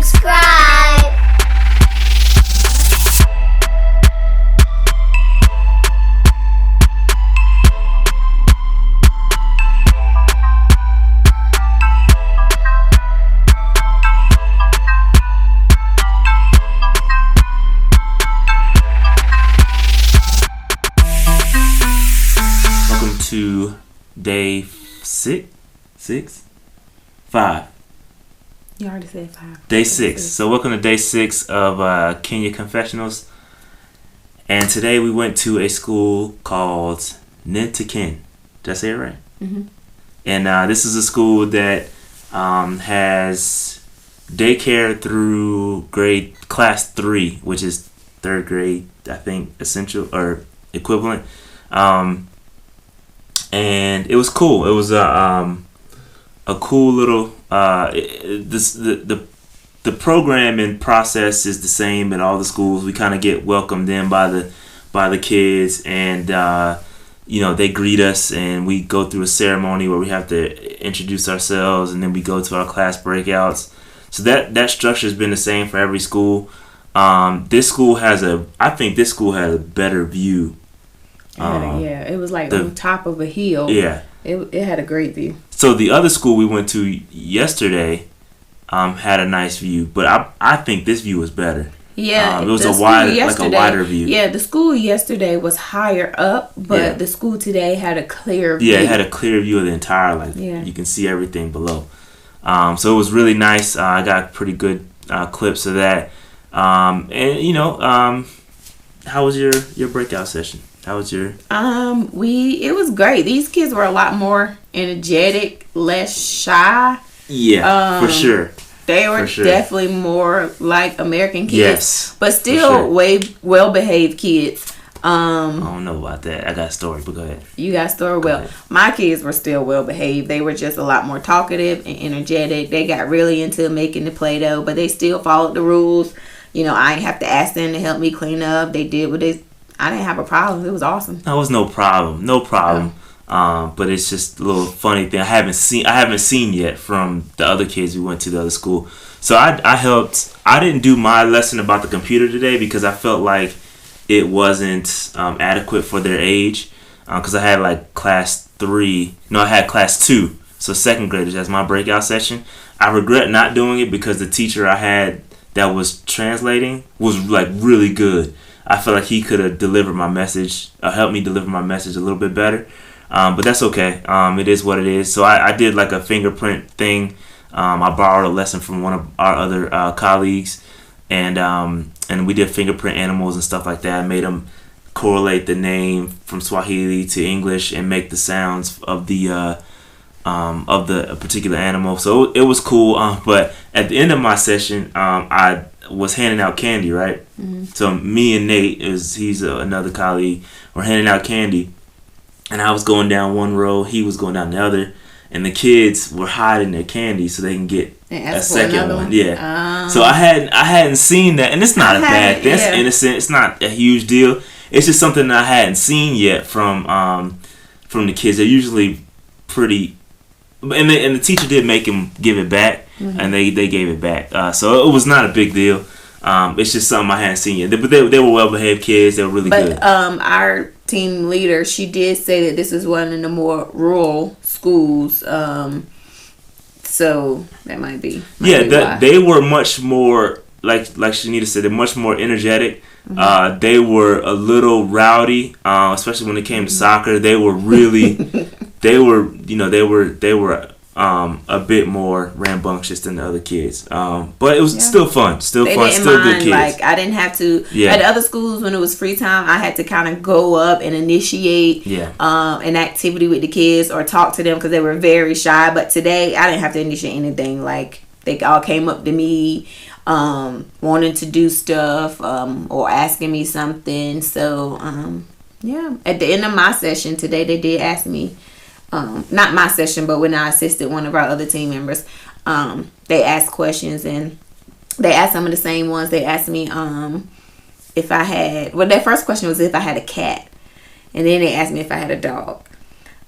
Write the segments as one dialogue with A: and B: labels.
A: subscribe.
B: Welcome to day 5.
C: You already said 5.
B: Day 6. So welcome to day 6 of Kenya Confessionals. And today we went to a school called Nentekeny. Did I say it right?
C: Mm-hmm.
B: And this is a school that has daycare through class 3, which is 3rd grade, I think, essential or equivalent. And it was cool. It was a cool little. The program and process is the same at all the schools. We kind of get welcomed in by the kids, and they greet us, and we go through a ceremony where we have to introduce ourselves, and then we go to our class breakouts. So that structure has been the same for every school. I think this school has a better view.
C: It was like on top of a hill.
B: Yeah.
C: It had a great view.
B: So the other school we went to yesterday had a nice view, but I think this view was better.
C: Yeah,
B: it was a wider view.
C: Yeah, the school yesterday was higher up, but the school today had a clear view.
B: Yeah, it had a clear view of the entire, you can see everything below. So it was really nice. I got pretty good clips of that. How was your breakout session? How was your?
C: It was great. These kids were a lot more energetic, less shy.
B: Yeah, for sure.
C: They were definitely more like American kids.
B: Yes,
C: but still way well behaved kids.
B: I don't know about that. I got a story, but go ahead.
C: You got a story? Well, my kids were still well behaved. They were just a lot more talkative and energetic. They got really into making the Play-Doh, but they still followed the rules. I didn't have to ask them to help me clean up. They did what they. I didn't have a problem. It was awesome.
B: There was no problem. But it's just a little funny thing I haven't seen yet from the other kids we went to the other school. So I helped. I didn't do my lesson about the computer today because I felt like it wasn't adequate for their age. Because I had class 3. No, I had class 2. So 2nd graders. That's my breakout session. I regret not doing it because the teacher I had that was translating was really good. I feel like he could have delivered my message, helped me deliver my message a little bit better. But that's okay. It is what it is. So I did a fingerprint thing. I borrowed a lesson from one of our other colleagues, and we did fingerprint animals and stuff like that. I made them correlate the name from Swahili to English and make the sounds of the particular animal. So it was cool. But at the end of my session, I was handing out candy, right?
C: Mm-hmm.
B: So me and Nate, he's another colleague, were handing out candy, and I was going down one row, he was going down the other, and the kids were hiding their candy so they can get a second one. Yeah. So I hadn't seen that, and it's not a bad thing. It's innocent. It's not a huge deal. It's just something that I hadn't seen yet from the kids. They're usually pretty. And the teacher did make him give it back, and they gave it back. So it was not a big deal. It's just something I hadn't seen yet. But they were well-behaved kids. They were really good.
C: Our team leader, she did say that this is one of the more rural schools. So that might be why.
B: They were much more, like Shanita said, they're much more energetic. Mm-hmm. They were a little rowdy, especially when it came to soccer. They were really... They were a bit more rambunctious than the other kids. But it was still fun. Still good kids.
C: I didn't have to. At other schools, when it was free time, I had to kind of go up and initiate an activity with the kids or talk to them because they were very shy. But today, I didn't have to initiate anything. They all came up to me, wanting to do stuff or asking me something. So, at the end of my session today, they did ask me. Not my session, but when I assisted one of our other team members, they asked questions, and they asked some of the same ones. They asked me if I had, their first question was if I had a cat, and then they asked me if I had a dog.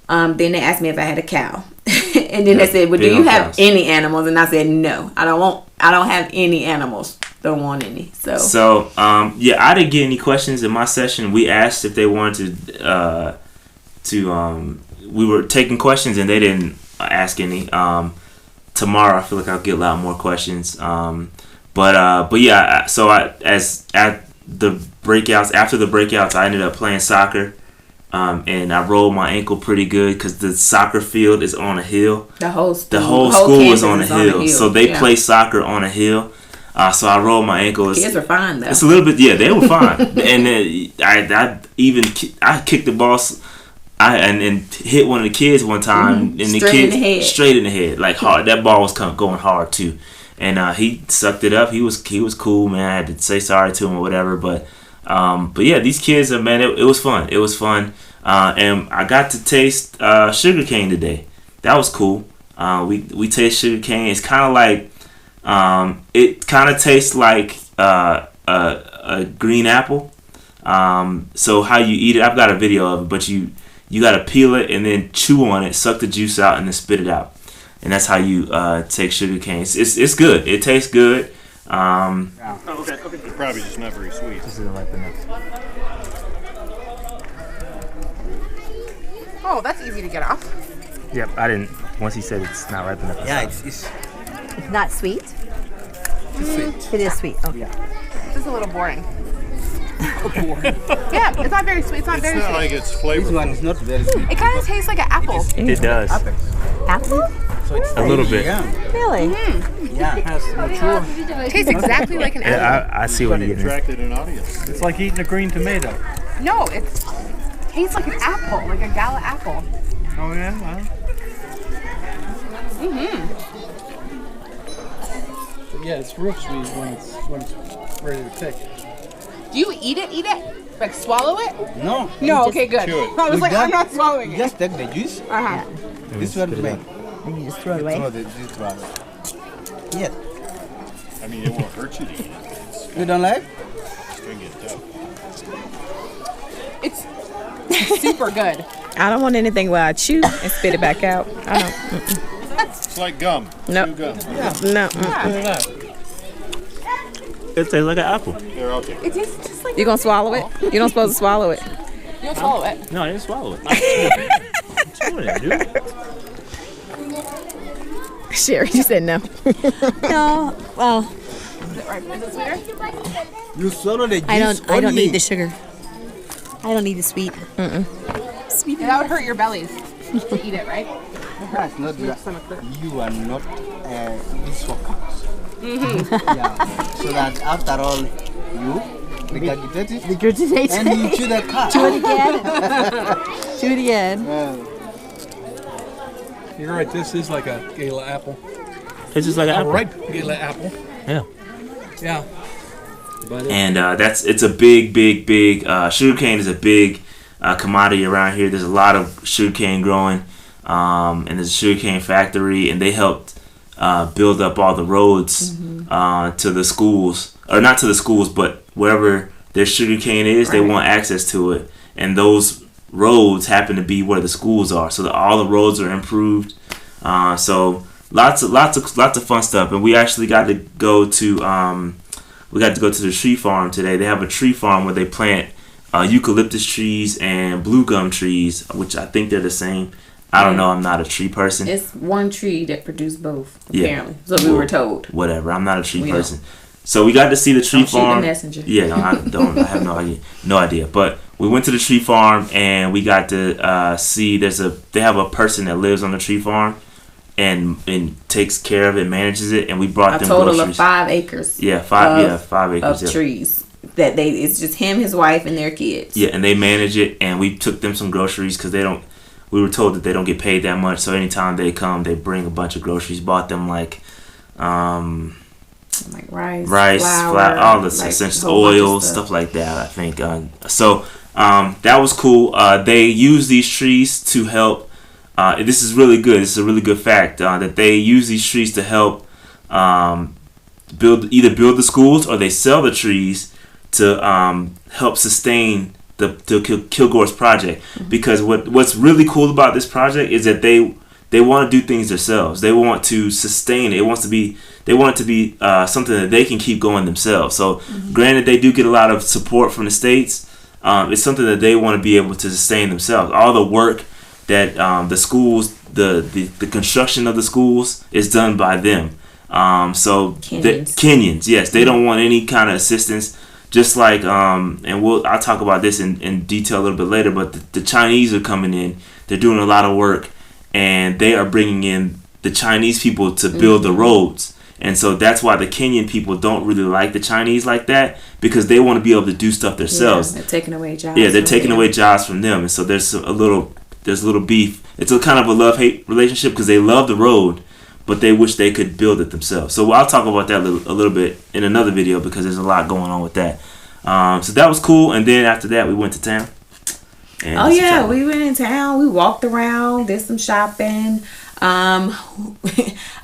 C: Then they asked me if I had a cow, And then they said, "Well, do you have any animals?" And I said, "No, I don't have any animals. Don't want any." So
B: I didn't get any questions in my session. We asked if they wanted we were taking questions and they didn't ask any. Tomorrow I feel like I'll get a lot more questions. But yeah, so after the breakouts, I ended up playing soccer. And I rolled my ankle pretty good because the soccer field is on a hill.
C: The whole
B: school is on a hill. So they play soccer on a hill. So I rolled my ankle.
C: Kids are fine though.
B: It's a little bit, they were fine. And then I kicked the ball. And hit one of the kids one time, and straight in the head, like hard. That ball was going hard too, and he sucked it up. He was cool, man. I had to say sorry to him or whatever, but yeah, these kids are, man. It was fun. It was fun, and I got to taste sugar cane today. That was cool. We taste sugar cane. It's kind of like it kind of tastes like a green apple. So how you eat it, I've got a video of it, but you got to peel it and then chew on it, suck the juice out, and then spit it out. And that's how you take sugar cane. It's good. It tastes good.
A: Okay. It's probably just not very sweet.
B: This isn't ripe enough.
D: Oh, that's easy to get off.
B: Yep, I didn't. Once he said it's not ripe enough.
E: Yeah, it's
F: not sweet?
E: sweet.
F: It is sweet. Okay.
D: Yeah. It's just a little boring. Yeah, it's not very sweet. It's not very
A: sweet.
D: It's not
A: like it's flavorful.
E: This one is not very sweet.
D: It kind of tastes like an apple.
B: It does.
F: Apple?
E: So it's
B: a little bit.
F: Really?
D: Mm-hmm.
E: Yeah, it has mature.
D: It tastes exactly like an apple.
B: Yeah, I see what you're getting.
A: Attracted an audience.
G: It's like eating a green tomato.
D: No, it tastes like an apple, like a gala apple.
G: Oh yeah? Wow.
D: Mm-hmm.
G: Yeah, it's real sweet when it's ready to pick.
D: Do you eat it? Like swallow it?
E: No.
D: No, okay, good. I was like, I'm not swallowing it.
E: Just take the juice.
D: Uh-huh.
E: This one make.
F: And you just throw it away?
E: Yeah.
A: I mean, it won't hurt you to eat it.
E: You don't like?
A: String it up.
D: It's super good.
C: I don't want anything where I chew and spit it back out. I don't.
A: It's like gum.
C: No.
A: Chew gum.
C: Yeah. No.
B: It tastes like an apple.
A: Here, I'll take it.
D: It tastes just like
C: You gonna swallow it? You don't supposed to swallow it.
D: You don't swallow it.
B: No, I didn't swallow it. Chewing it, dude.
C: Sherry, you said no.
F: No. Well,
D: Is it right? Is it sweeter?
E: You swallow the juice.
F: I don't need the sugar. I don't need the sweet.
D: Sweet. That would hurt your bellies to eat it, right?
E: That's not you are not this for cows. Yeah. So that after all, you regurgitate it.
F: Regurgitate
E: and you chew the cow.
F: Chew it again. Chew it again.
G: You're right, this is like a gala apple.
B: It's just like an apple.
G: Ripe gala apple.
B: Yeah.
G: Yeah.
B: And it's a big sugarcane is a big commodity around here. There's a lot of sugarcane growing, and there's a sugarcane factory, and they helped build up all the roads to the schools, or not to the schools, but wherever their sugarcane is, they want access to it, and those roads happen to be where the schools are, so all the roads are improved. So lots of fun stuff, and we actually got to go to the tree farm today. They have a tree farm where they plant eucalyptus trees and blue gum trees, which I think they're the same. I don't know. I'm not a tree person.
C: It's one tree that produced both, apparently. So we were told.
B: Whatever. I'm not a tree person. So we got to see the tree farm.
C: Shoot the messenger.
B: Yeah, no, I don't. I have no idea. But we went to the tree farm and we got to see. They have a person that lives on the tree farm and takes care of it, manages it, and we brought them
C: total
B: groceries.
C: Of 5 acres.
B: Yeah, 5 acres
C: of trees. That it's just him, his wife, and their kids.
B: Yeah, and they manage it, and we took them some groceries because we were told that they don't get paid that much, so anytime they come, they bring a bunch of groceries. Bought them like rice, flour, all the essential oil, stuff like that. I think so. That was cool. They use these trees to help. This is really good. This is a really good fact that they use these trees to help build the schools, or they sell the trees to help sustain the Kilgore's project. Because what's really cool about this project is that they they want to do things themselves. They want to sustain it. They want it to be something that they can keep going themselves. So, granted, they do get a lot of support from the states. It's something that they want to be able to sustain themselves. All the work that the schools, the construction of the schools is done by them. So Kenyans, yes, they don't want any kind of assistance. Just like, and I'll talk about this in detail a little bit later. But the Chinese are coming in. They're doing a lot of work, and they are bringing in the Chinese people to build the roads. And so that's why the Kenyan people don't really like the Chinese like that, because they want to be able to do stuff themselves.
C: Yeah, they're taking away jobs.
B: Yeah, they're taking away jobs from them, and so there's a little beef. It's a kind of a love-hate relationship because they love the road, but they wish they could build it themselves. So I'll talk about that a little bit in another video because there's a lot going on with that. So that was cool, and then after that we went to town.
C: We went in town. We walked around, did some shopping.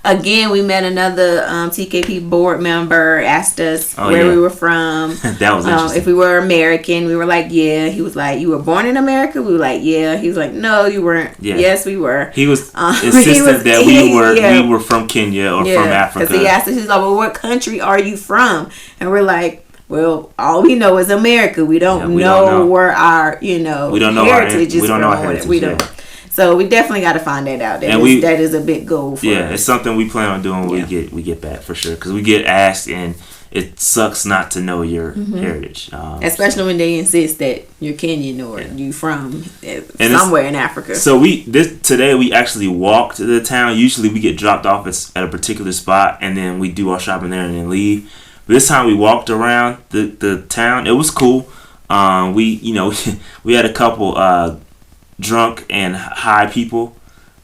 C: Again, we met another TKP board member, asked us where we were from.
B: That was interesting.
C: If we were American. We were like, yeah. He was like, you were born in America? We were like, yeah. He was like, no, you weren't. Yeah. Yes, we were.
B: He was insistent that we were from Kenya or from Africa.
C: Because he asked us, he's like, well, what country are you from? And we're like, well, all we know is America. We don't know where our, we don't know heritage is from. We don't. So we definitely got to find that out. That is a big goal for us.
B: Yeah, it's something we plan on doing when we get back for sure. Because we get asked, and it sucks not to know your heritage.
C: Especially when they insist that you're Kenyan or you from somewhere in Africa.
B: So today we actually walked to the town. Usually we get dropped off at a particular spot, and then we do our shopping there and then leave. But this time we walked around the town. It was cool. We had a couple drunk and high people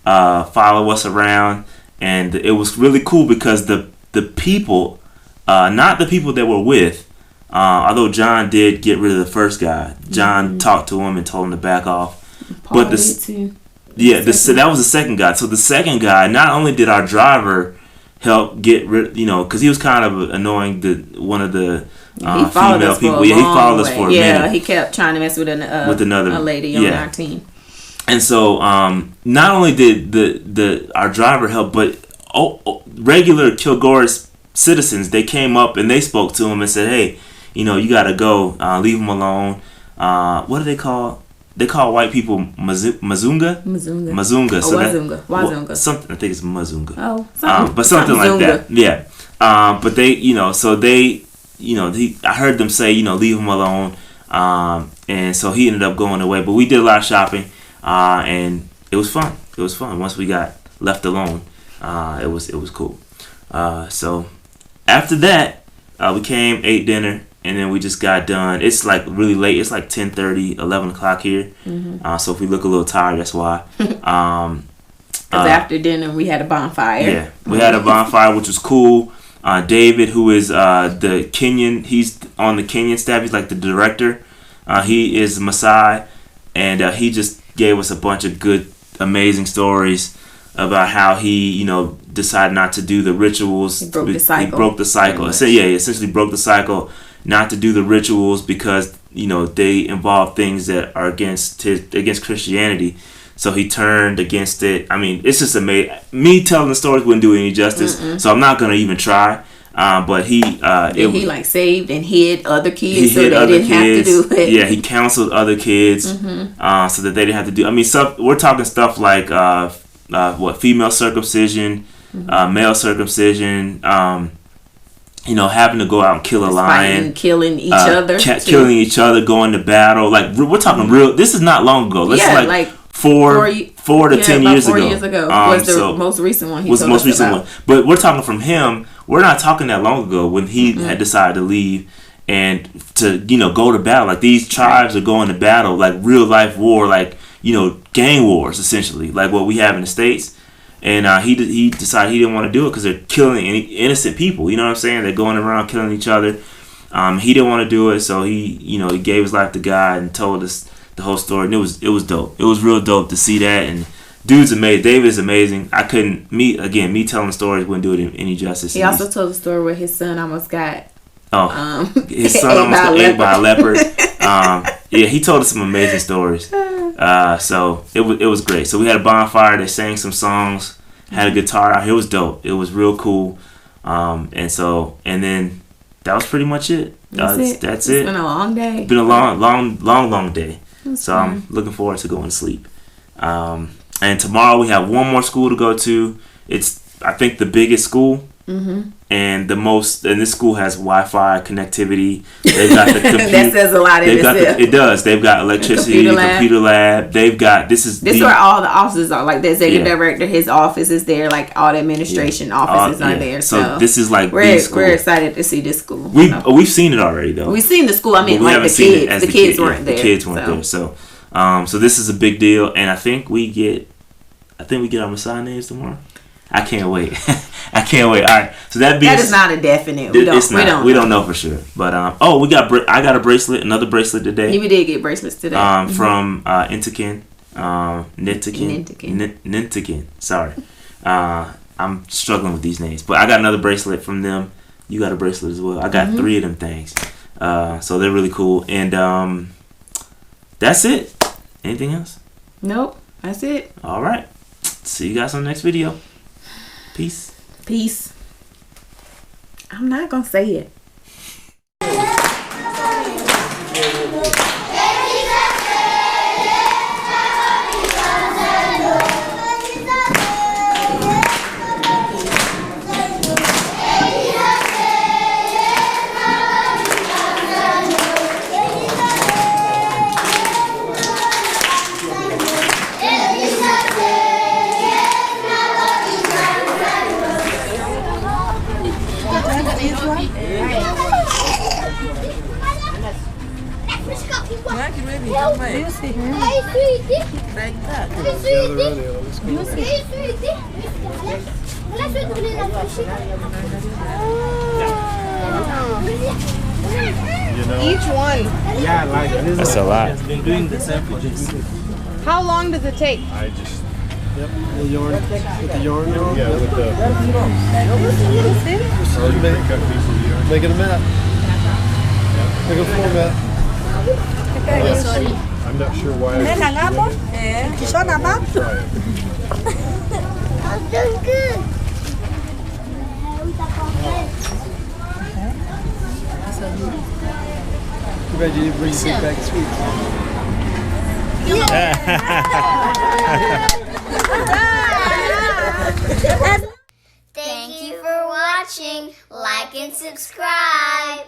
B: follow us around, and it was really cool because the people, not the people that we're with, although John did get rid of the first guy. John talked to him and told him to back off.
C: Paul
B: But so that was the second guy. So the second guy, not only did our driver help get rid, because he was kind of annoying, one of the female people. He followed us for a minute.
C: Yeah, he kept trying to mess with a lady on our team.
B: And so, not only did our driver help, but regular Kilgore's citizens, they came up and they spoke to him and said, "Hey, you gotta go. Leave him alone." What do they call? They call white people Mazunga. Mazunga. So
C: Wazunga.
B: Something. I think it's Mazunga.
C: Oh,
B: but something like that. Yeah. But they, so they, I heard them say, leave him alone. And so he ended up going away. But we did a lot of shopping. And it was fun. It was fun. Once we got left alone, it was cool. So after that, we came, ate dinner, and then we just got done. It's like really late. It's like 10:30, 11 o'clock here. So if we look a little tired, that's why.
C: Because after dinner, we had a bonfire.
B: Yeah, we had a bonfire, which was cool. David, who is the Kenyan, he's on the Kenyan staff. He's like the director. He is Maasai, and he just gave us a bunch of good, amazing stories about how he, decided not to do the rituals.
C: He broke the cycle.
B: He broke the cycle. So, he essentially broke the cycle not to do the rituals because, they involve things that are against Christianity. So he turned against it. I mean, it's just amazing. Me telling the stories wouldn't do any justice, so I'm not going to even try. But he
C: saved and hid other kids so they didn't have to do it.
B: Yeah, he counseled other kids so that they didn't have to do. I mean, we're talking stuff like female circumcision, male circumcision. Having to go out and kill a lion,
C: killing each other,
B: going to battle. Like we're talking real. This is not long ago. This is like 4 to 10 years ago.
C: 4 years ago was the most recent one.
B: Was the most recent one. But we're talking from him. We're not talking that long ago when he had decided to leave and to go to battle. Like these tribes are going to battle, like real life war, like gang wars essentially, like what we have in the States. And he decided he didn't want to do it because they're killing innocent people. You know what I'm saying? They're going around killing each other. He didn't want to do it, so he gave his life to God and told us the whole story. And it was dope. It was real dope to see that. And dude's amazing. David is amazing. I couldn't me telling stories wouldn't do it any justice.
C: He also told the story where his son almost got
B: his son almost got ate by a leopard. He told us some amazing stories. So it was great. So we had a bonfire. They sang some songs. Had a guitar out here. It was dope. It was real cool. And then that was pretty much it. That's it.
C: It's been a long day.
B: Been a long day. So
C: fun.
B: I'm looking forward to going to sleep. And tomorrow we have one more school to go to. It's, I think, the biggest school. Mm-hmm. And this school has Wi-Fi connectivity. They've got the computer.
C: That says a lot in itself.
B: It does. They've got electricity, computer lab. They've got, this is where all the offices are. Like the executive director, his office is there. Like all the administration offices are there. So this is like
C: we're excited to see this school.
B: We've seen it already though.
C: We've seen the school. I mean, like the kids. The kids weren't there.
B: The kids weren't there. So this is a big deal, and I think we get our Messiah names tomorrow. I can't wait. I can't wait. All right. So that
C: is not a definite. We don't know
B: for sure. But I got a bracelet, another bracelet today.
C: We did get bracelets today.
B: From Nentekeny. Nentekeny. Sorry. I'm struggling with these names, but I got another bracelet from them. You got a bracelet as well. I got 3 of them things. So they're really cool. And that's it. Anything else?
C: Nope. That's it.
B: All right. See you guys on the next video. Peace.
C: I'm not gonna say it.
D: Each one.
E: Yeah, like this.
B: That's a lot.
E: Has been doing the same for just.
D: How long does it take?
A: I just
E: Yep, the yarn with the yarn.
A: yeah with the cut pieces of yarn.
E: Make it a map. Make a format.
A: I'm not sure why.
H: Nên là ngáp á, số nào bắp.
A: Try it.
E: Too bad you didn't bring big bag of sweets.
I: Thank you for watching. Like and subscribe.